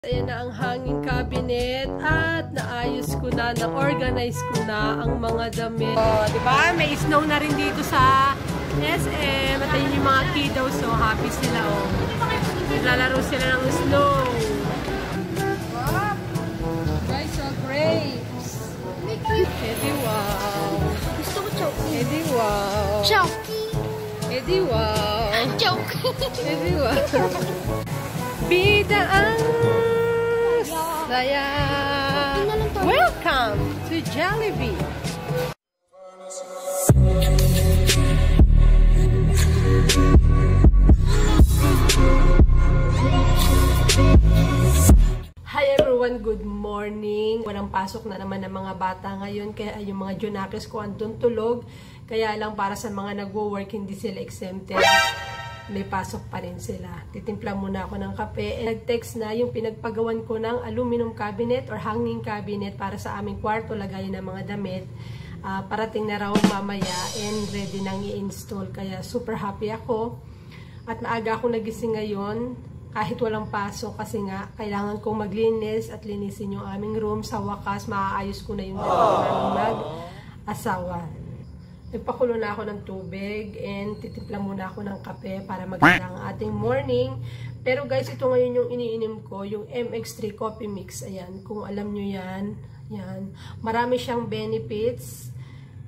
Ayan na ang hanging cabinet at naayos ko na, na-organize ko na ang mga damit. Oh, diba? May snow na rin dito sa SM. At ayun yung mga kiddos, so happy sila. Oh. Naglalaro sila ng snow. Wow! Guys, so grapes. Eddie, wow. Gusto ko choki. Eddie, wow. Choki. Eddie, wow. Choki. Eddie, wow. Bida ang saya. Welcome to Jollibee. Hi everyone, good morning. Walang pasok na naman ng mga bata ngayon, kaya yung mga Junakis ko andun tulog. Kaya lang para sa mga nagwo-work, hindi sila exempted. May pasok pa rin sila. Titimpla muna ako ng kape. Nag-text na yung pinagpagawan ko ng aluminum cabinet or hanging cabinet para sa aming kwarto, lagayin ng mga damit. Parating na raw mamaya and ready nang i-install. Kaya super happy ako. At maaga ako nagising ngayon kahit walang pasok kasi nga kailangan kong maglinis at linisin yung aming room. Sa wakas, maaayos ko na yung namin mag-asawa. Nagpakulo na ako ng tubig and titimpla muna ako ng kape para maganda ang ating morning. Pero guys, ito ngayon yung iniinom ko, yung MX3 Coffee Mix. Ayan, kung alam nyo yan. Yan. Marami siyang benefits,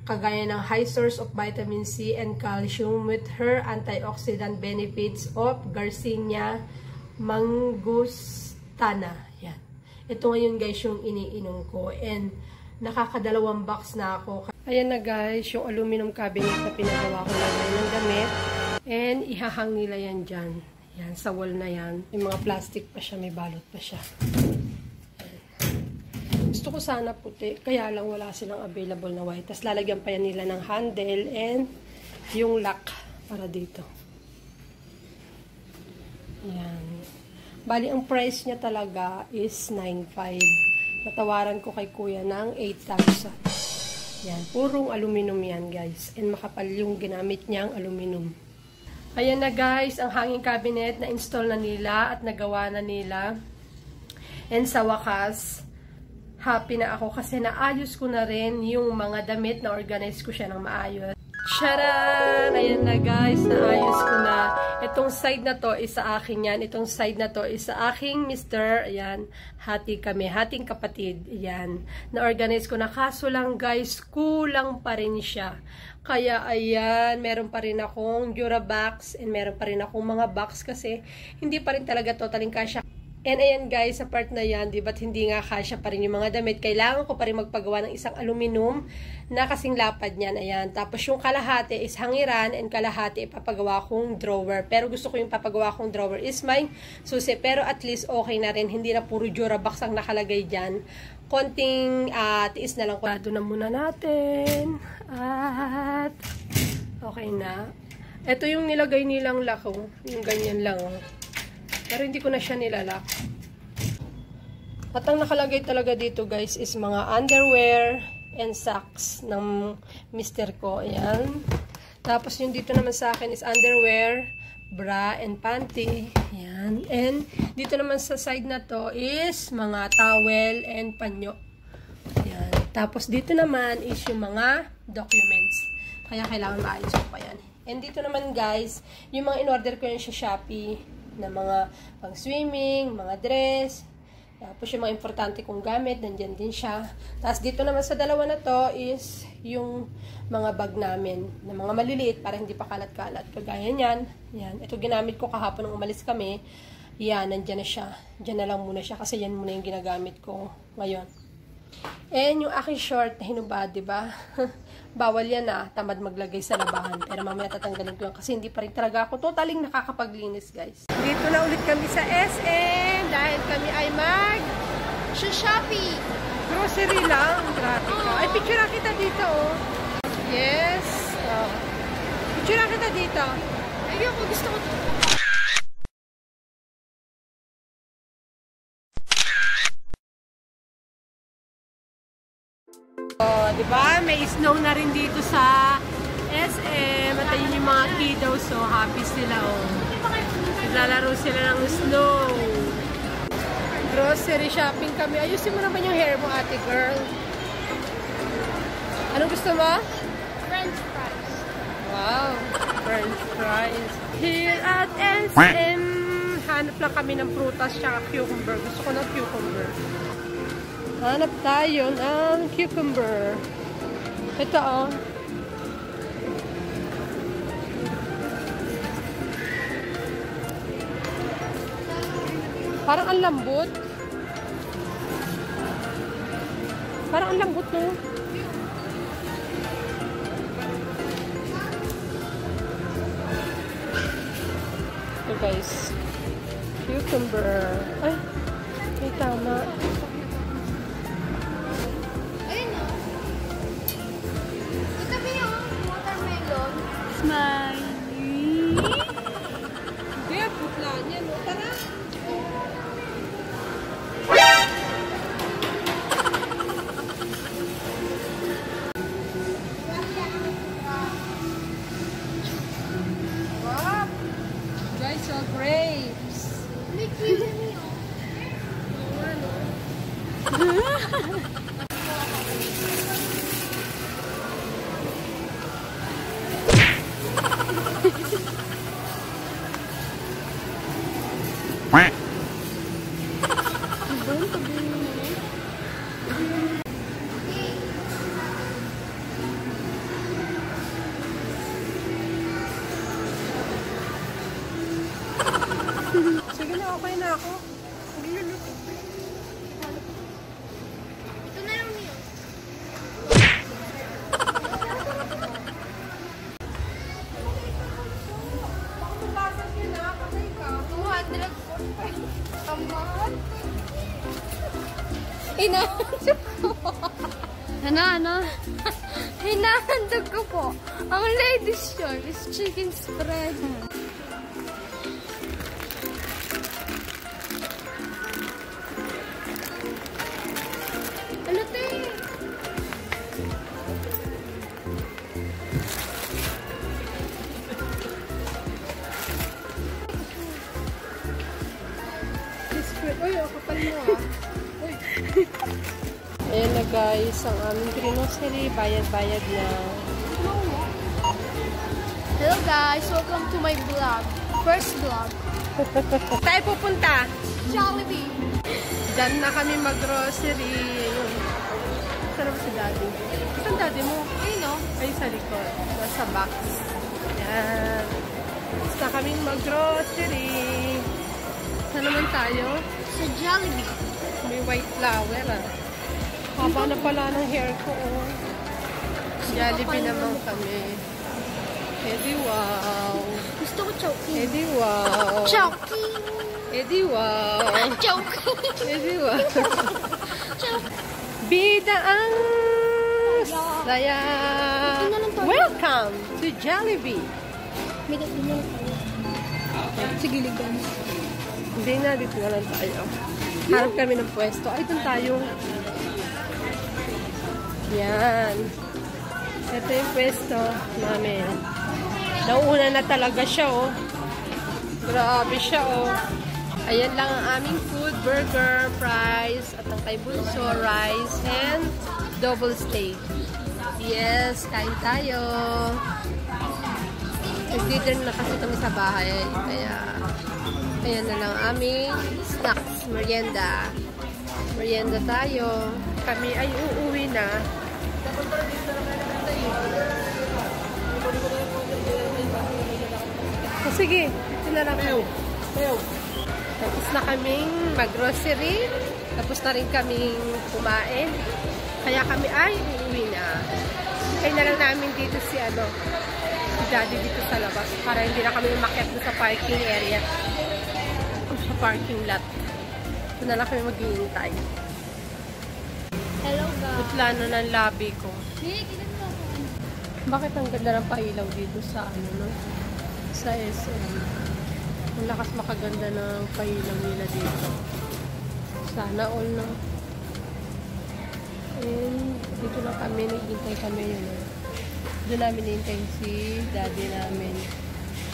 kagaya ng high source of vitamin C and calcium with her antioxidant benefits of Garcinia mangustana. Yan. Ito ngayon guys yung iniinom ko and nakakadalawang box na ako. Ayan na guys, yung aluminum cabinet na pinagawa ko lang ng damit. And ihahang nila yan dyan. Yan, sa wall na yan. May mga plastic pa siya, may balot pa siya. Ayan. Gusto ko sana puti, kaya lang wala silang available na white. Tapos lalagyan pa yan nila ng handle and yung lock para dito. Ayan. Bali, ang price niya talaga is 9,500. Natawaran ko kay kuya ng 8,000. Yan, purong aluminum yan guys. And makapal yung ginamit niyang aluminum. Ayan na guys, ang hanging cabinet na install na nila at nagawa na nila. And sa wakas, happy na ako kasi naayos ko na rin yung mga damit, na organize ko siya ng maayos. Charan! Ayan na guys, naayos ko na. Itong side na to is sa akin yan. Itong side na to is sa aking mister. Ayan, hati kami. Hating kapatid. Ayan, na-organize ko na. Kaso lang guys, kulang pa rin siya. Kaya ayan, meron pa rin akong Durabox and meron pa rin akong mga box kasi hindi pa rin talaga totaling kasya. And ayan guys, sa part na yan, di ba't hindi nga kasya pa rin yung mga damit? Kailangan ko pa rin magpagawa ng isang aluminum na kasing lapad niyan. Ayan. Tapos yung kalahati is hangiran and kalahati ipapagawa kong drawer. Pero gusto ko yung papagawa kong drawer is may susi. Pero at least okay na rin. Hindi na puro Durabox ang nakalagay dyan. Konting tiis na lang. Kurado na muna natin. At okay na. Ito yung nilagay nilang lock. Yung ganyan lang. Pero hindi ko na siya nilalak. At ang nakalagay talaga dito guys is mga underwear and socks ng mister ko. Ayan. Tapos yung dito naman sa akin is underwear, bra and panty. Ayan. And dito naman sa side na to is mga towel and panyo. Ayan. Tapos dito naman is yung mga documents. Kaya kailangan maayos ko pa yan. And dito naman guys, yung mga in-order ko yan sa Shopee na mga pang swimming, mga dress, tapos yung mga importante kong gamit, nandyan din siya. Tapos dito naman sa dalawa na to is yung mga bag namin, na mga maliliit para hindi pa kalat-kalat. Kagaya niyan, yan. Ito ginamit ko kahapon nung umalis kami. Yan, nandyan na siya. Diyan na lang muna siya kasi yan muna yung ginagamit ko ngayon. And yung aking short na hinubad, diba? Bawal yan tamad maglagay sa labahan. Pero mamaya tatanggalin ko yan kasi hindi pa rin talaga ako totaling nakakapaglinis guys. Dito na ulit kami sa SM dahil kami ay Shopee. grocery lang. Traffic ka. Ay, picture kita dito oh. Yes. Picture kita dito. Ayoko, gusto ko to. Oh, di ba? May snow na rin dito sa SM. At ayun yung mga kiddos, so happy sila oh. Naglalaro sila ng snow. Mag-grocery shopping kami. Ayusin mo naman yung hair mo, ate girl. Anong gusto mo? French fries. Wow, French fries. Here at SM, hanap lang kami ng prutas tsaka cucumber. Gusto ko ng cucumber. Hanap tayo ng cucumber. Ito oh. Parang ang lambot. Parang ang lambot, no? Ito guys. Cucumber. Ay, may tama. Ayun na. Ito ba yung watermelon? Smiley. Hindi, putla niya, no? Tara. Wow! Guys, so grapes. May kiwi yun. Sige na, okay na ako. Ito na lang yun. Pagpasok yun na, patay ka. 245. Ang mahal. Ano? Hinahandog ko po. Ang ladies yun is chicken spread. Ano to eh? Uy, ang kapal mo ah. Uy. Ayan na guys, ang aming grocery. Bayad-bayad na. Hello guys, welcome to my vlog. First vlog. Tayo pupunta. Jollibee. Diyan na kami mag-grocery. Ayun. Saan ba si daddy? Saan daddy mo? Ayun o. Ay, sa likod. Nasa box. Ayan. Basta kaming mag-grocery. Saan naman tayo? Sa Jollibee. May white flower ah. Haba na pala ng hair ko oh. Jollibee naman kami. Edi wow. Gusto ko choking. Edi wow. Choking. Edi wow. Choking. Edi wow. Choking. Bida ang saya. Ito na lang tayo. Welcome to Jollibee. May dati na lang tayo. Sige, ligan. Hindi na, dito na lang tayo. Harap kami ng pwesto. Ay, doon tayo. Yan. Ito yung pwesto namin. Nauuna na talaga siya, oh. Grabe siya, oh. Ayan lang ang aming food, burger, fries, at ang kay Bunso, rice, and double steak. Yes, kain tayo. Nag-dinner na kasi kami sa bahay, kaya ayan na lang aming snacks, merienda. Merienda tayo. Kami ay uuwi na. O sige, ito na lang po. Tapos na kaming mag-grocery. Tapos na rin kaming kumain. Kaya kami ay uuwi na. Kaya na lang namin dito si daddy dito sa labas. Para hindi na kami umakyat sa parking area. Sa parking lot. Ito na lang kami maghihintay. Hello guys. Yung plano ng lobby ko. Hey, kinanta ko. Bakit ang ganda ng pailaw dito sa no? Sa SM. Ang lakas makaganda ng pailaw nila dito. Sana all no. And dito na kami, naghihintay kami yun. Doon namin nihintay si daddy namin.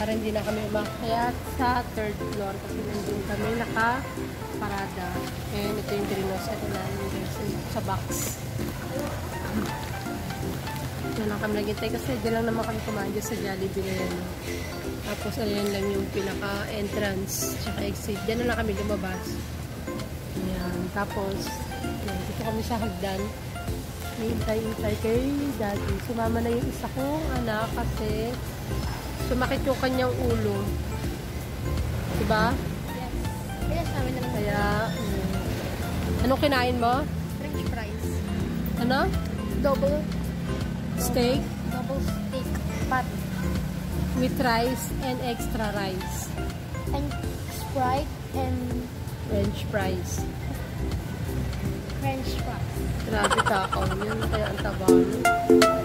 Para hindi na kami umakyat sa third floor kasi nandun kami nakaparada. And ito yung greenhouse at namin guys sa box. Diyan lang kami naghintay kasi diyan lang naman kami kumain sa Jollibee na yan. Tapos ayan lang yung pinaka-entrance tsaka exit. Diyan na lang kami lumabas. Ayan. Tapos ayan, dito kami sa hagdan. May intay-intay kay Daddy. Sumama na yung isa kong anak kasi sumakit yung kanyang ulo. Diba? Yes. Yes, namin na lang. Kaya, anong kinain mo? French fries. Ano? Double Steak steak pat with rice and extra rice. and Sprite and French fries. French fries. Grabe takaw yun. Kaya ang taba.